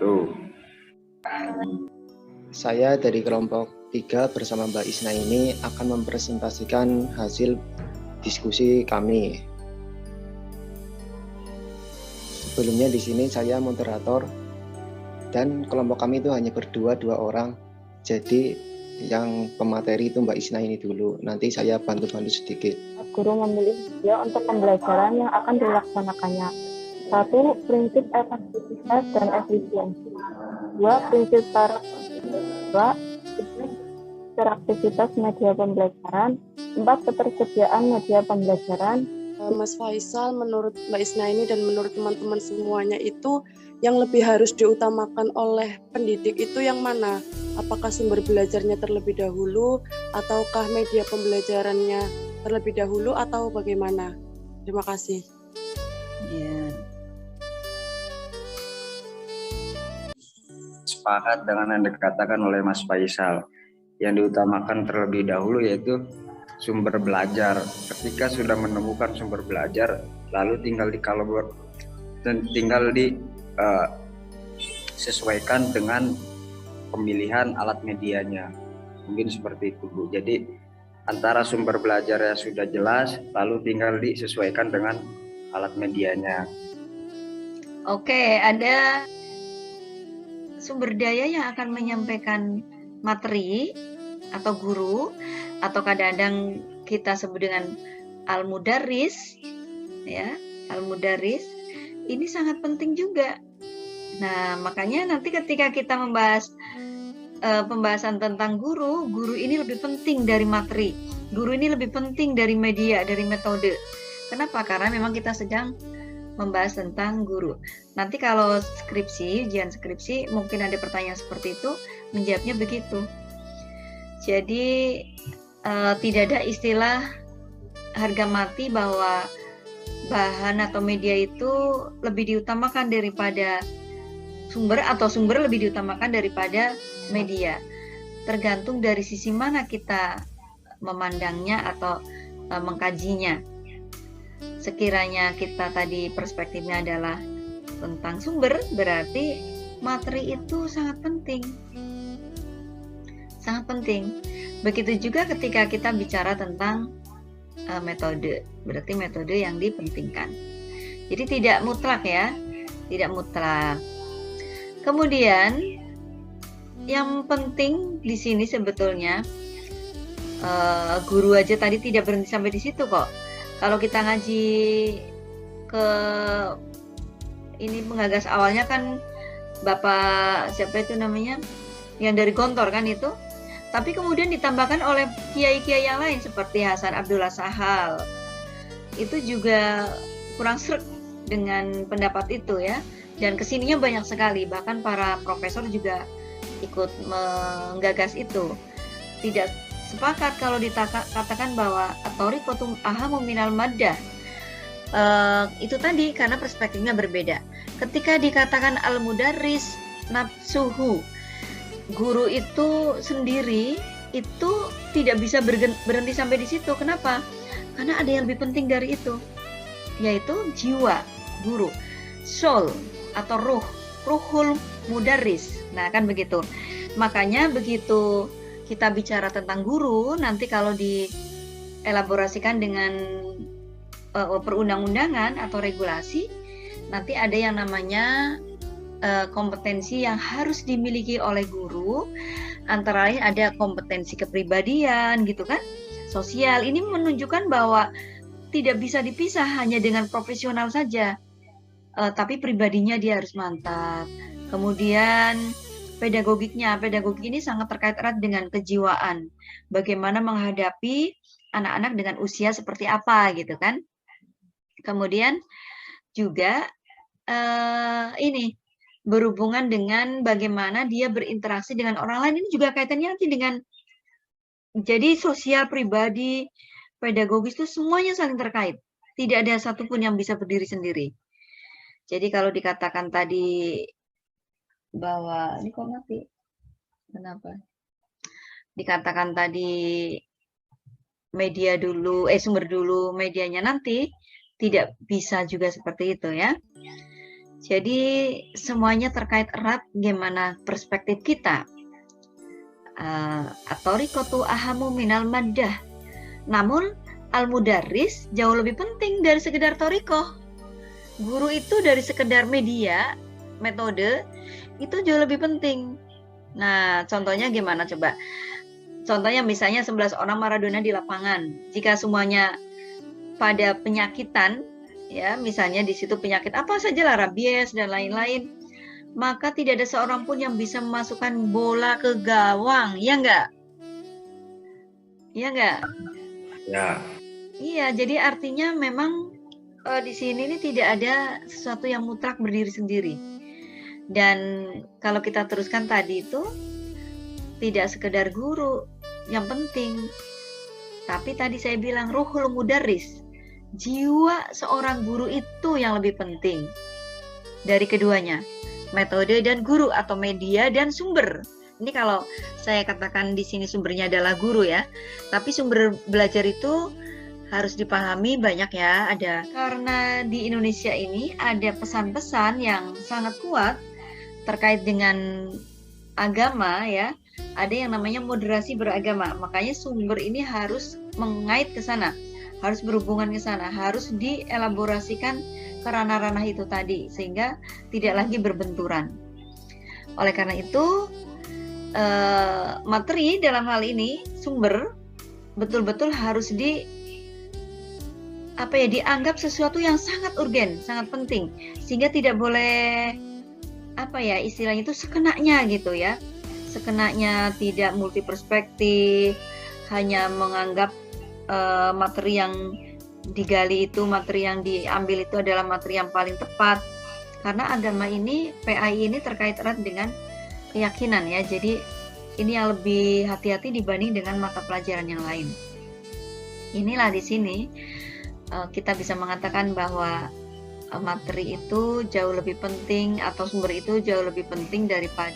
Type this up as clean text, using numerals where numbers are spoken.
Tuh. Saya dari kelompok 3 bersama Mbak Isna ini akan mempresentasikan hasil diskusi kami. Sebelumnya di sini saya moderator dan kelompok kami itu hanya berdua, 2 orang. Jadi yang pemateri itu Mbak Isna ini dulu. Nanti saya bantu-bantu sedikit. Guru memilih dia untuk pembelajaran yang akan dilaksanakannya. 1. Prinsip efektivitas dan efisiensi. 2. Prinsip interaktivitas media pembelajaran. 4. Ketersediaan media pembelajaran. Mas Faisal, menurut Mbak Isna ini dan menurut teman-teman semuanya itu yang lebih harus diutamakan oleh pendidik itu yang mana? Apakah sumber belajarnya terlebih dahulu ataukah media pembelajarannya terlebih dahulu atau bagaimana? Terima kasih. Ya. Sepakat dengan yang dikatakan oleh Mas Faisal. Yang diutamakan terlebih dahulu yaitu sumber belajar. Ketika sudah menemukan sumber belajar, lalu tinggal disesuaikan dengan pemilihan alat medianya. Mungkin seperti itu, Bu. Jadi antara sumber belajarnya sudah jelas, lalu tinggal disesuaikan dengan alat medianya. Oke, ada sumber daya yang akan menyampaikan materi atau guru, atau kadang-kadang kita sebut dengan al-mudarris, ya, al-mudarris. Ini sangat penting juga. Nah, makanya nanti ketika kita membahas pembahasan tentang guru ini lebih penting dari materi. Guru ini lebih penting dari media, dari metode. Kenapa? Karena memang kita sedang membahas tentang guru. Nanti kalau skripsi, ujian skripsi, mungkin ada pertanyaan seperti itu, menjawabnya begitu. Jadi tidak ada istilah harga mati bahwa bahan atau media itu lebih diutamakan daripada sumber, atau sumber lebih diutamakan daripada media. Tergantung dari sisi mana kita memandangnya atau mengkajinya. Sekiranya kita tadi perspektifnya adalah tentang sumber, berarti materi itu sangat penting. Sangat penting. Begitu juga ketika kita bicara tentang metode, berarti metode yang dipentingkan. Jadi tidak mutlak ya, tidak mutlak. Kemudian yang penting di sini sebetulnya guru aja tadi tidak berhenti sampai di situ kok. Kalau kita ngaji ke ini penggagas awalnya kan Bapak siapa itu namanya, yang dari Gontor kan itu. Tapi kemudian ditambahkan oleh kiai-kiai yang lain seperti Hasan Abdullah Sahal. Itu juga kurang sreg dengan pendapat itu ya. Dan kesininya banyak sekali, bahkan para profesor juga ikut menggagas itu. Tidak sepakat kalau dikatakan bahwa at-thariqatu ahammu minal maddah. Itu tadi karena perspektifnya berbeda. Ketika dikatakan al-mudarris nafsuhu, guru itu sendiri itu tidak bisa berhenti sampai di situ. Kenapa? Karena ada yang lebih penting dari itu, yaitu jiwa guru, soul atau ruhul mudarris. Nah kan begitu. Makanya begitu kita bicara tentang guru, nanti kalau dielaborasikan dengan perundang-undangan atau regulasi, nanti ada yang namanya kompetensi yang harus dimiliki oleh guru. Antara lain ada kompetensi kepribadian gitu kan, sosial. Ini menunjukkan bahwa tidak bisa dipisah hanya dengan profesional saja, tapi pribadinya dia harus mantap. Kemudian pedagogik ini sangat terkait erat dengan kejiwaan, bagaimana menghadapi anak-anak dengan usia seperti apa gitu kan. Kemudian juga ini berhubungan dengan bagaimana dia berinteraksi dengan orang lain. Ini juga kaitannya nanti dengan, jadi sosial, pribadi, pedagogis itu semuanya saling terkait. Tidak ada satupun yang bisa berdiri sendiri. Jadi kalau dikatakan tadi bahwa ini kok mati, kenapa? Dikatakan tadi media dulu, sumber dulu, medianya nanti, tidak bisa juga seperti itu ya. Jadi semuanya terkait erat gimana perspektif kita. At-thariqatu ahamu minal maddah. Namun al-mudarris jauh lebih penting dari sekedar thariqah. Guru itu dari sekedar media, metode, itu jauh lebih penting. Nah, contohnya gimana coba? Contohnya misalnya 11 orang Maradona di lapangan. Jika semuanya pada penyakitan, ya misalnya di situ penyakit apa saja lah, rabies dan lain-lain, maka tidak ada seorang pun yang bisa memasukkan bola ke gawang, ya enggak? Iya enggak? Ya. Iya, jadi artinya memang di sini ini tidak ada sesuatu yang mutlak berdiri sendiri. Dan kalau kita teruskan tadi itu tidak sekedar guru yang penting, tapi tadi saya bilang ruhul mudarris, jiwa seorang guru itu yang lebih penting dari keduanya, metode dan guru atau media dan sumber. Ini kalau saya katakan di sini sumbernya adalah guru ya, tapi sumber belajar itu harus dipahami banyak ya, ada karena di Indonesia ini ada pesan-pesan yang sangat kuat terkait dengan agama ya, ada yang namanya moderasi beragama, makanya sumber ini harus mengait ke sana, harus berhubungan ke sana, harus dielaborasikan ke ranah-ranah itu tadi sehingga tidak lagi berbenturan. Oleh karena itu materi dalam hal ini sumber betul-betul harus dianggap sesuatu yang sangat urgen, sangat penting, sehingga tidak boleh istilahnya itu sekenanya gitu ya, sekenanya, tidak multi perspektif, hanya menganggap materi yang digali itu, materi yang diambil itu adalah materi yang paling tepat, karena agama ini, PAI ini terkait erat dengan keyakinan ya, jadi ini yang lebih hati-hati dibanding dengan mata pelajaran yang lain. Inilah di sini kita bisa mengatakan bahwa materi itu jauh lebih penting atau sumber itu jauh lebih penting daripada